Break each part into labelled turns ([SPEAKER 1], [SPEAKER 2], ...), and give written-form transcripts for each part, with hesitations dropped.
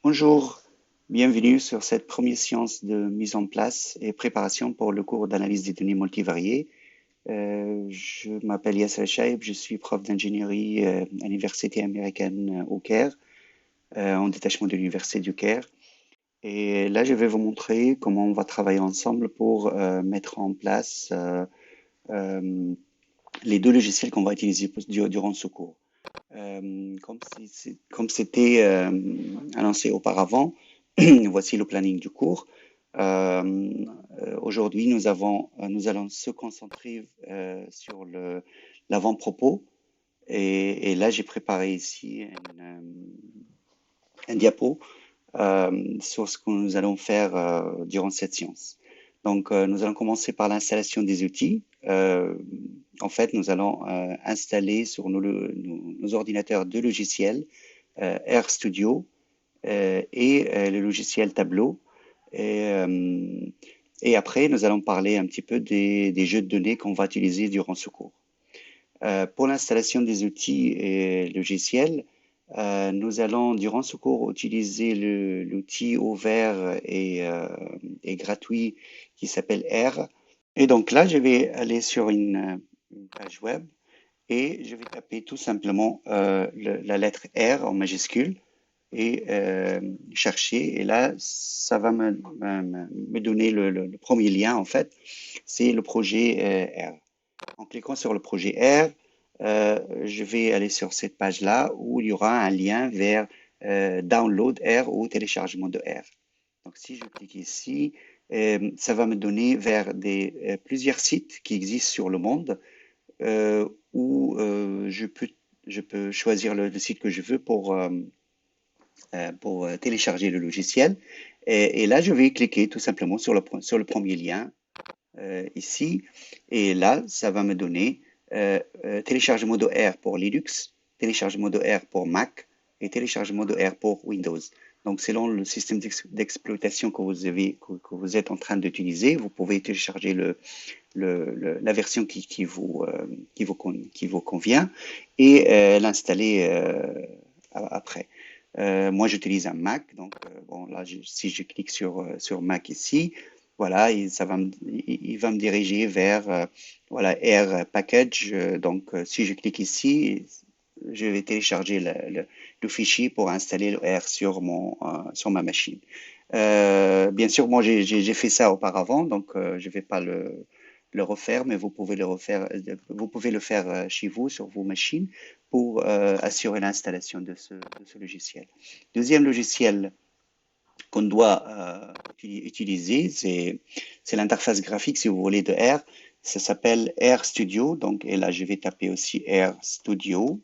[SPEAKER 1] Bonjour, bienvenue sur cette première séance de mise en place et préparation pour le cours d'analyse des données multivariées. Je m'appelle Yasser Chaib, je suis prof d'ingénierie à l'Université américaine au Caire, en détachement de l'Université du Caire. Et là, je vais vous montrer comment on va travailler ensemble pour mettre en place euh, les deux logiciels qu'on va utiliser durant ce cours. Comme c'était annoncé auparavant, voici le planning du cours. Aujourd'hui, nous allons se concentrer sur l'avant-propos. Et là, j'ai préparé ici un diapo sur ce que nous allons faire durant cette séance. Donc, nous allons commencer par l'installation des outils. En fait, nous allons installer sur nos ordinateurs deux logiciels, RStudio et le logiciel Tableau. Et, euh, et après, nous allons parler un petit peu des jeux de données qu'on va utiliser durant ce cours. Pour l'installation des outils et logiciels, nous allons, durant ce cours, utiliser l'outil ouvert et gratuit qui s'appelle R. Et donc là, je vais aller sur une page web et je vais taper tout simplement la lettre R en majuscule et chercher. Et là, ça va me donner le premier lien, en fait. C'est le projet R. En cliquant sur le projet R, je vais aller sur cette page-là où il y aura un lien vers Download R ou téléchargement de R. Donc, si je clique ici, ça va me donner vers plusieurs sites qui existent sur le monde où je peux choisir le site que je veux pour télécharger le logiciel. Et là, je vais cliquer tout simplement sur le premier lien ici. Et là, ça va me donner téléchargement de R pour Linux, téléchargement de R pour Mac et téléchargement de R pour Windows. Donc, selon le système d'exploitation que vous êtes en train d'utiliser, vous pouvez télécharger la version qui vous convient et l'installer après. Moi, j'utilise un Mac, donc bon, là, si je clique sur Mac ici, voilà, il va me diriger vers voilà, R Package. Donc, si je clique ici, je vais télécharger le fichier pour installer le R sur ma machine. Bien sûr, moi, j'ai fait ça auparavant, donc je ne vais pas le refaire, mais vous pouvez le faire chez vous, sur vos machines, pour assurer l'installation de ce logiciel. Deuxième logiciel qu'on doit utiliser, c'est l'interface graphique, si vous voulez, de R. Ça s'appelle RStudio. Donc, et là, je vais taper aussi RStudio.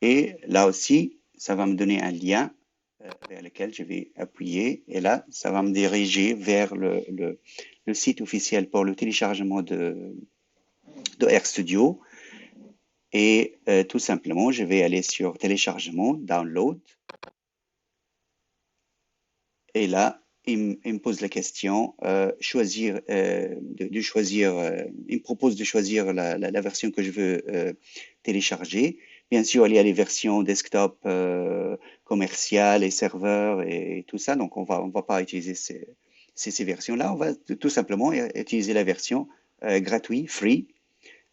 [SPEAKER 1] Et là aussi, ça va me donner un lien vers lequel je vais appuyer. Et là, ça va me diriger vers le site officiel pour le téléchargement de RStudio. Et tout simplement, je vais aller sur téléchargement, download. Et là, il me pose la question, choisir, il me propose de choisir la version que je veux télécharger. Bien sûr, il y a les versions desktop commerciales et serveurs et tout ça, donc on va pas utiliser ces versions-là. On va tout simplement utiliser la version gratuite, free,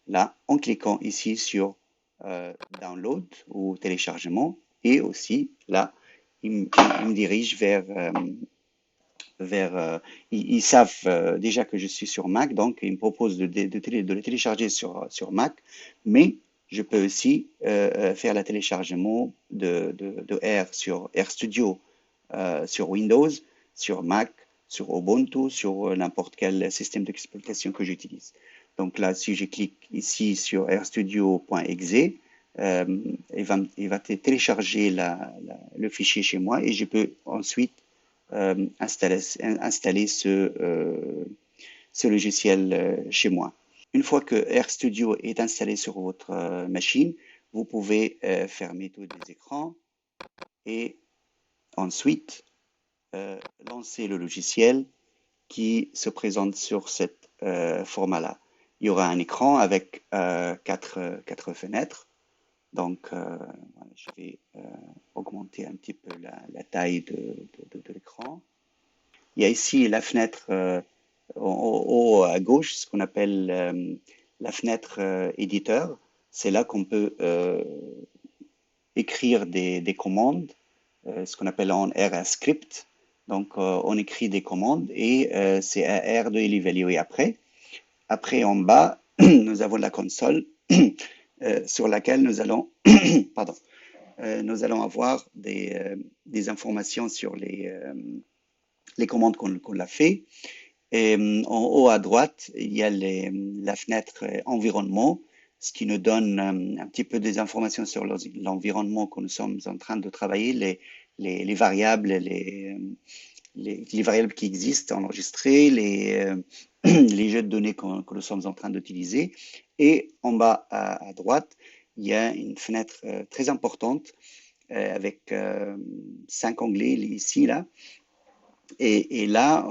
[SPEAKER 1] là, en cliquant ici sur download ou téléchargement. Et aussi, là, il me dirige ils savent déjà que je suis sur Mac, donc ils me proposent de le télécharger sur Mac, mais je peux aussi faire le téléchargement de R sur RStudio sur Windows, sur Mac, sur Ubuntu, sur n'importe quel système d'exploitation que j'utilise. Donc là, si je clique ici sur rstudio.exe, il va télécharger le fichier chez moi et je peux ensuite installer ce logiciel chez moi. Une fois que RStudio est installé sur votre machine, vous pouvez fermer tous les écrans et ensuite lancer le logiciel qui se présente sur ce format-là. Il y aura un écran avec quatre fenêtres. Donc, voilà, je vais augmenter un petit peu la taille de l'écran. Il y a ici la fenêtre en haut à gauche, ce qu'on appelle la fenêtre éditeur. C'est là qu'on peut écrire des commandes, ce qu'on appelle en R un script. Donc, on écrit des commandes et c'est à R de l'évaluer après. Après, en bas, nous avons la console sur laquelle nous allons, pardon, nous allons avoir des informations sur les commandes qu'on a fait. Et en haut à droite, il y a la fenêtre environnement, ce qui nous donne un petit peu des informations sur l'environnement que nous sommes en train de travailler, les variables, les variables qui existent enregistrées, les jeux de données que nous sommes en train d'utiliser. Et en bas à droite, il y a une fenêtre très importante avec 5 onglets ici, là. Et là,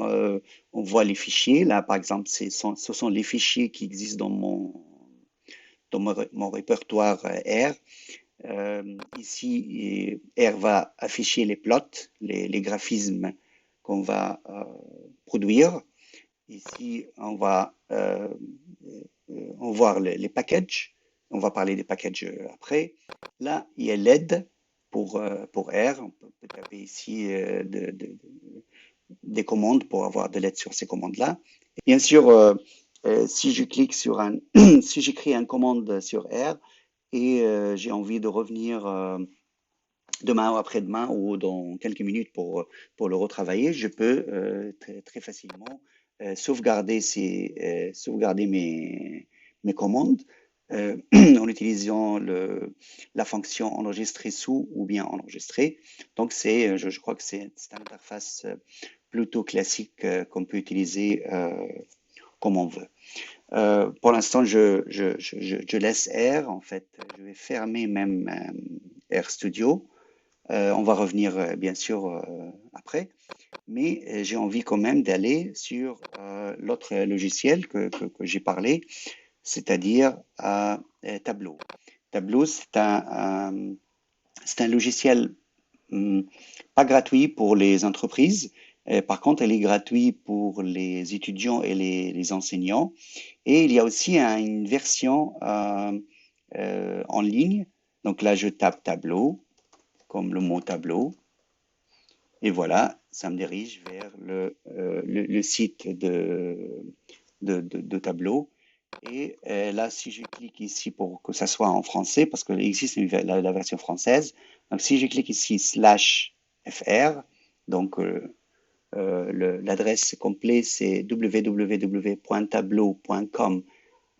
[SPEAKER 1] on voit les fichiers. Là, par exemple, ce sont les fichiers qui existent dans mon répertoire R. Ici, R va afficher les plots, les graphismes qu'on va produire. Ici, on va voir les packages. On va parler des packages après. Là, il y a l'aide pour R. On peut taper ici des commandes pour avoir de l'aide sur ces commandes-là. Bien sûr, si je clique sur si j'écris une commande sur R et j'ai envie de revenir demain ou après-demain ou dans quelques minutes pour le retravailler, je peux très facilement sauvegarder mes commandes en utilisant la fonction enregistrer sous ou bien enregistrer. Donc, je crois que c'est une interface plutôt classique qu'on peut utiliser comme on veut. Pour l'instant, je laisse R. En fait, je vais fermer même RStudio. On va revenir bien sûr après, mais j'ai envie quand même d'aller sur l'autre logiciel que j'ai parlé, c'est-à-dire Tableau. Tableau, c'est un logiciel pas gratuit pour les entreprises. Par contre, elle est gratuite pour les étudiants et les enseignants. Et il y a aussi une version en ligne. Donc là, je tape Tableau, comme le mot tableau. Et voilà, ça me dirige vers le site de Tableau. Et là, si je clique ici pour que ça soit en français, parce qu'il existe la version française, donc si je clique ici /fr, donc l'adresse complète c'est www.tableau.com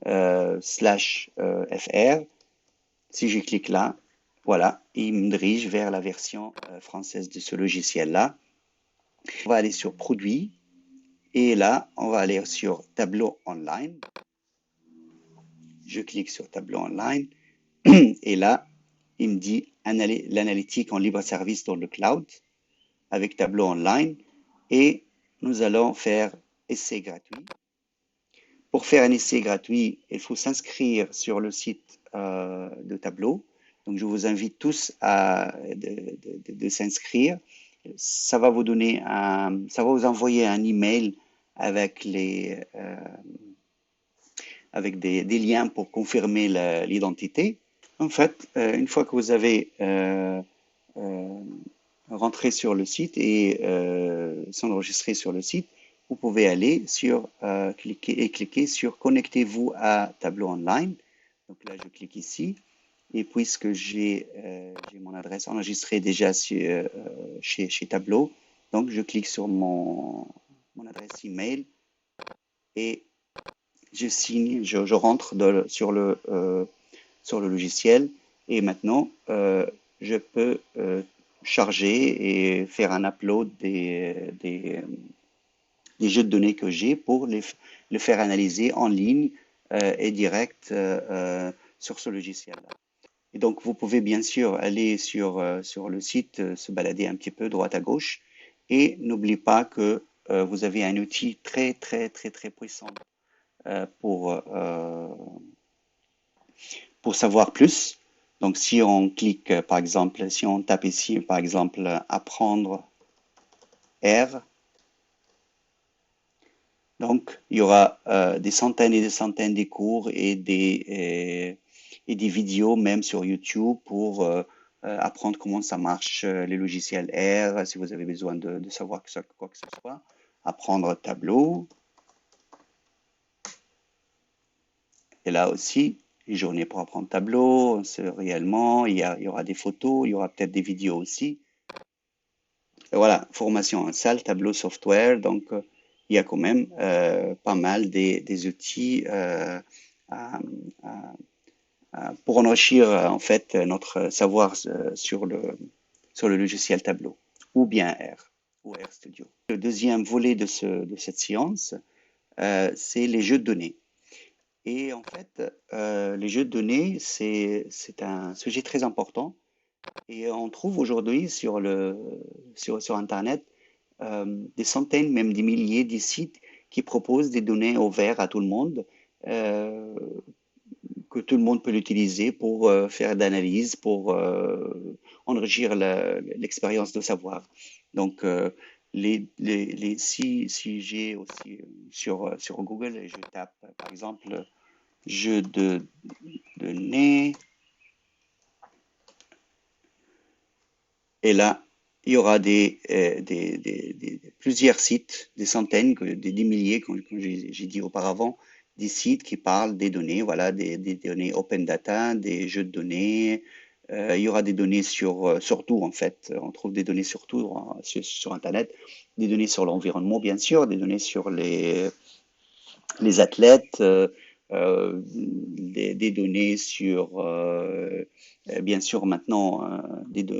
[SPEAKER 1] /fr. Si je clique là, voilà, il me dirige vers la version française de ce logiciel-là. On va aller sur Produits et là, on va aller sur Tableau Online. Je clique sur Tableau Online et là, il me dit l'analytique en libre service dans le cloud avec Tableau Online et nous allons faire essai gratuit. Pour faire un essai gratuit, il faut s'inscrire sur le site de Tableau. Donc, je vous invite tous de s'inscrire. Ça va vous vous envoyer un email avec avec des liens pour confirmer l'identité. En fait, une fois que vous avez rentré sur le site et s'enregistrer sur le site, vous pouvez aller cliquer sur Connectez-vous à Tableau Online. Donc là, je clique ici. Et puisque j'ai mon adresse enregistrée déjà chez Tableau, donc je clique sur mon adresse email et je signe, je rentre sur le logiciel et maintenant je peux charger et faire un upload des jeux de données que j'ai pour le faire analyser en ligne et direct sur ce logiciel-là. Et donc, vous pouvez bien sûr aller sur le site, se balader un petit peu droite à gauche et n'oubliez pas que vous avez un outil très, très, très, très puissant euh, pour, euh, pour savoir plus. Donc, si on clique, par exemple, si on tape ici, par exemple, apprendre R, donc il y aura des centaines et des centaines de cours et des vidéos même sur YouTube pour apprendre comment ça marche les logiciels R, si vous avez besoin de savoir quoi que ce soit. Apprendre Tableau. Et là aussi, les journées pour apprendre Tableau, c'est réellement, il y aura des photos, il y aura peut-être des vidéos aussi. Et voilà, formation en salle, Tableau software, donc il y a quand même pas mal des outils à- à- pour enrichir en fait notre savoir sur le logiciel Tableau ou bien R ou RStudio. Le deuxième volet de cette séance, c'est les jeux de données. Et en fait, les jeux de données, c'est un sujet très important. Et on trouve aujourd'hui sur Internet des centaines, même des milliers de sites qui proposent des données ouvertes à tout le monde, euh, que tout le monde peut l'utiliser pour faire d'analyse, pour enrichir l'expérience de savoir. Donc, si j'ai aussi sur Google, et je tape par exemple jeu de données, et là, il y aura plusieurs sites, des centaines, des milliers, comme j'ai dit auparavant, des sites qui parlent des données, voilà, des données open data, des jeux de données. Il y aura des données sur tout, en fait. On trouve des données sur tout sur Internet. Des données sur l'environnement, bien sûr, des données sur les athlètes, des données sur, bien sûr maintenant,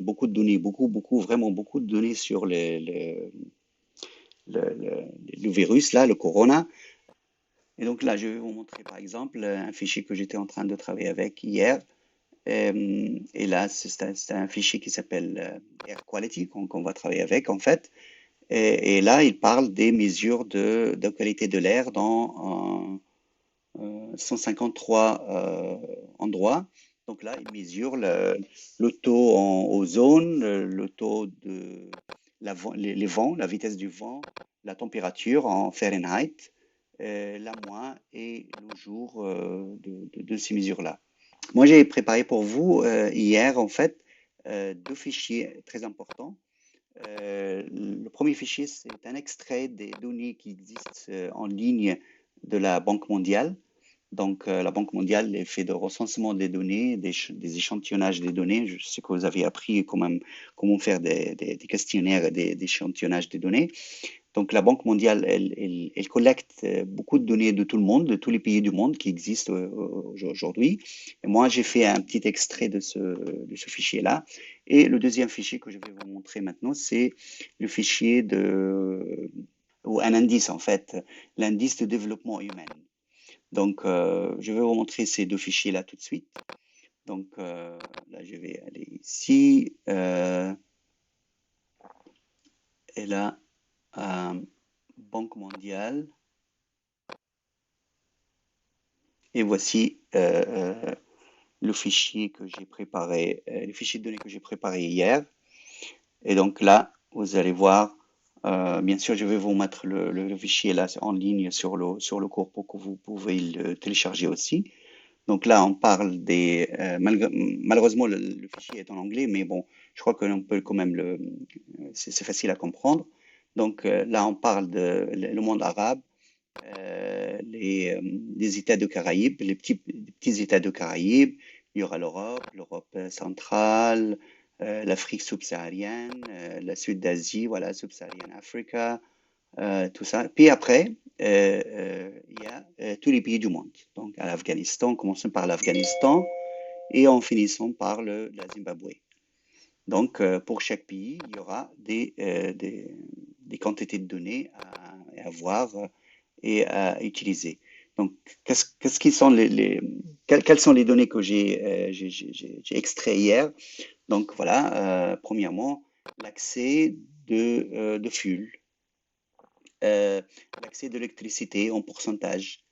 [SPEAKER 1] beaucoup de données, vraiment beaucoup de données sur le virus, là, le corona. Et donc là, je vais vous montrer par exemple un fichier que j'étais en train de travailler avec hier. Et là, c'est un fichier qui s'appelle Air Quality qu'on va travailler avec en fait. Et là, il parle des mesures de qualité de l'air dans 153 endroits. Donc là, il mesure le taux en ozone, le taux de les vents, la vitesse du vent, la température en Fahrenheit, la mois et le jour de ces mesures-là. Moi, j'ai préparé pour vous hier, en fait, deux fichiers très importants. Le premier fichier, c'est un extrait des données qui existent en ligne de la Banque mondiale. Donc, la Banque mondiale fait de recensement des données, des échantillonnages des données. Je sais que vous avez appris comment faire des questionnaires et des échantillonnages des données. Donc, la Banque mondiale, elle collecte beaucoup de données de tout le monde, de tous les pays du monde qui existent aujourd'hui. Et moi, j'ai fait un petit extrait de ce fichier-là. Et le deuxième fichier que je vais vous montrer maintenant, c'est le fichier ou un indice, en fait, l'indice de développement humain. Donc, je vais vous montrer ces deux fichiers-là tout de suite. Donc, là, je vais aller ici. Et là, Banque mondiale. Et voici le fichier que j'ai préparé, le fichier de données que j'ai préparé hier. Et donc là, vous allez voir, bien sûr, je vais vous mettre le fichier là en ligne sur le cours pour que vous pouvez le télécharger aussi. Donc là, on parle malheureusement, le fichier est en anglais, mais bon, je crois que l'on peut quand même c'est facile à comprendre. Donc là, on parle le monde arabe, les États de Caraïbes, les petits États de Caraïbes. Il y aura l'Europe centrale, l'Afrique subsaharienne, la Sud d'Asie, voilà, Sub-Saharan Africa, tout ça. Puis après, il y a tous les pays du monde. Donc à l'Afghanistan, commençons par l'Afghanistan et en finissant par la Zimbabwe. Donc pour chaque pays, il y aura des quantités de données à voir et à utiliser. Donc, quelles sont les données que j'ai extrait hier? Donc voilà, premièrement, l'accès de fuel, l'accès d'électricité en pourcentage,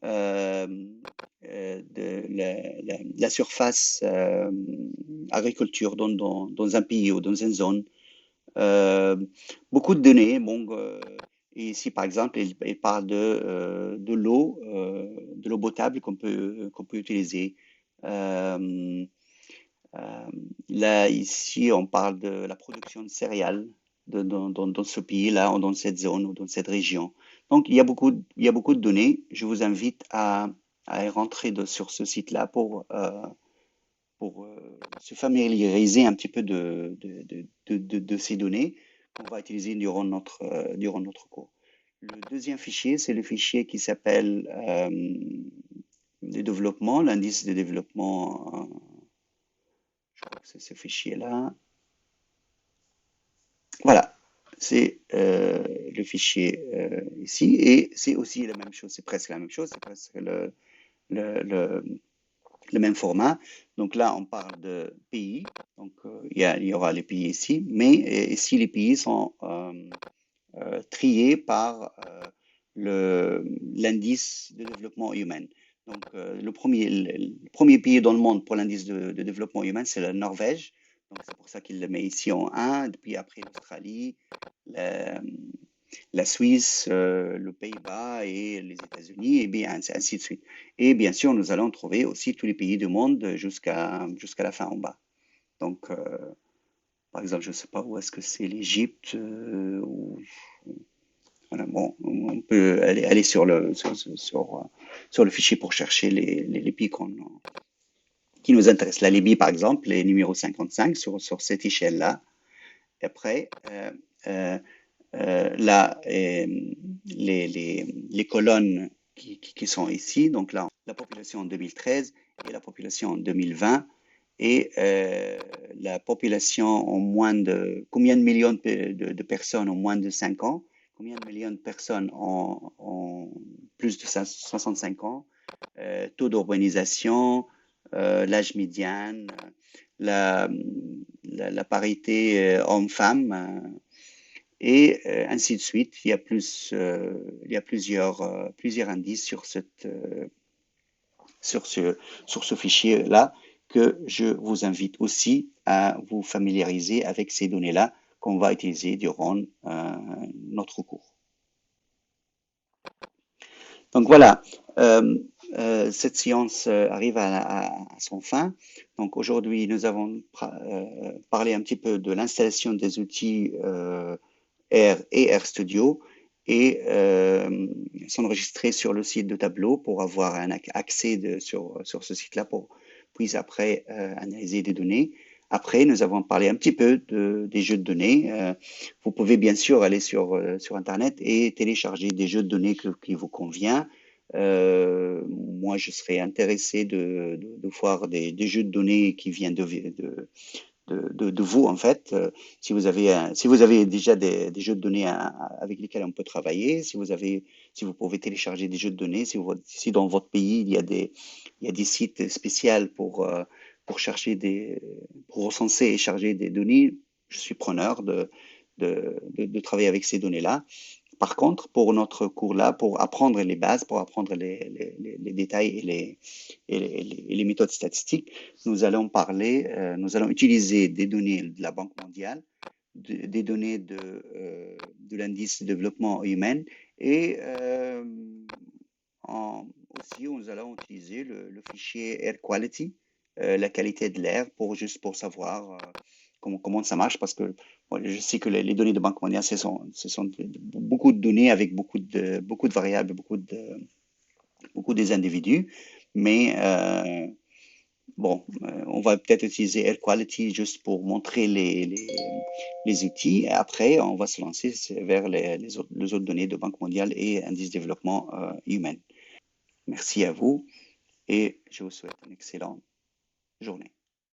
[SPEAKER 1] euh, la surface agriculture dans un pays ou dans une zone. Euh, Beaucoup de données. Bon, et ici, par exemple, il parle de l'eau potable qu'on peut utiliser. Euh, euh, Là, ici, on parle de la production de céréales dans ce pays-là, ou dans cette zone, ou dans cette région. Donc, il y a beaucoup de données. Je vous invite à y rentrer sur ce site-là pour se familiariser un petit peu de ces données qu'on va utiliser durant notre cours. Le deuxième fichier, c'est le fichier qui s'appelle le développement, l'indice de développement. Je crois que c'est ce fichier-là. Voilà, c'est le fichier ici, et c'est aussi la même chose, c'est presque la même chose, c'est presque le, le, le même format. Donc là, on parle de pays, donc il y aura les pays ici, mais ici, les pays sont triés par l'indice de développement humain. Donc, le premier pays dans le monde pour l'indice de développement humain, c'est la Norvège. Donc, c'est pour ça qu'il le met ici en 1, puis après l'Australie, la, la Suisse, le Pays-Bas et les États-Unis, et bien ainsi de suite. Et bien sûr, nous allons trouver aussi tous les pays du monde jusqu'à la fin en bas. Donc, par exemple, je ne sais pas où est-ce que c'est l'Égypte, ou voilà, bon, on peut aller sur le fichier pour chercher les pays qui nous intéressent. La Libye, par exemple, est numéro 55 sur cette échelle-là. Et après, euh, là, les colonnes qui sont ici, donc là, la population en 2013 et la population en 2020, et la population en moins de, combien de millions de personnes en moins de 5 ans, combien de millions de personnes en plus de 65 ans, taux d'urbanisation, l'âge médian, la, la parité homme-femme, et ainsi de suite. Il y a plusieurs indices sur sur ce fichier-là que je vous invite aussi à vous familiariser avec ces données-là qu'on va utiliser durant notre cours. Donc voilà, cette séance arrive à son fin. Donc aujourd'hui, nous avons parlé un petit peu de l'installation des outils R et RStudio, et s'enregistrer sur le site de Tableau pour avoir un accès sur ce site-là pour puis après analyser des données. Après, nous avons parlé un petit peu des jeux de données. Vous pouvez bien sûr aller sur Internet et télécharger des jeux de données qui vous convient. Moi, je serais intéressé de voir des jeux de données qui viennent de vous, en fait. Si vous avez déjà des jeux de données avec lesquels on peut travailler, si vous pouvez télécharger des jeux de données, si dans votre pays il y a des sites spéciaux pour chercher pour recenser et charger des données, je suis preneur de travailler avec ces données-là. Par contre, pour notre cours-là, pour apprendre les bases, pour apprendre les détails et les méthodes statistiques, nous allons utiliser des données de la Banque mondiale, des données de l'indice de développement humain, et aussi nous allons utiliser le fichier Air Quality, la qualité de l'air, juste pour savoir comment ça marche, parce que bon, je sais que les données de Banque mondiale, ce sont beaucoup de données avec beaucoup de variables, beaucoup des individus, mais bon, on va peut-être utiliser Air Quality juste pour montrer les outils, et après on va se lancer vers les autres données de Banque mondiale et indice de développement humain. Merci à vous et je vous souhaite une excellente journée.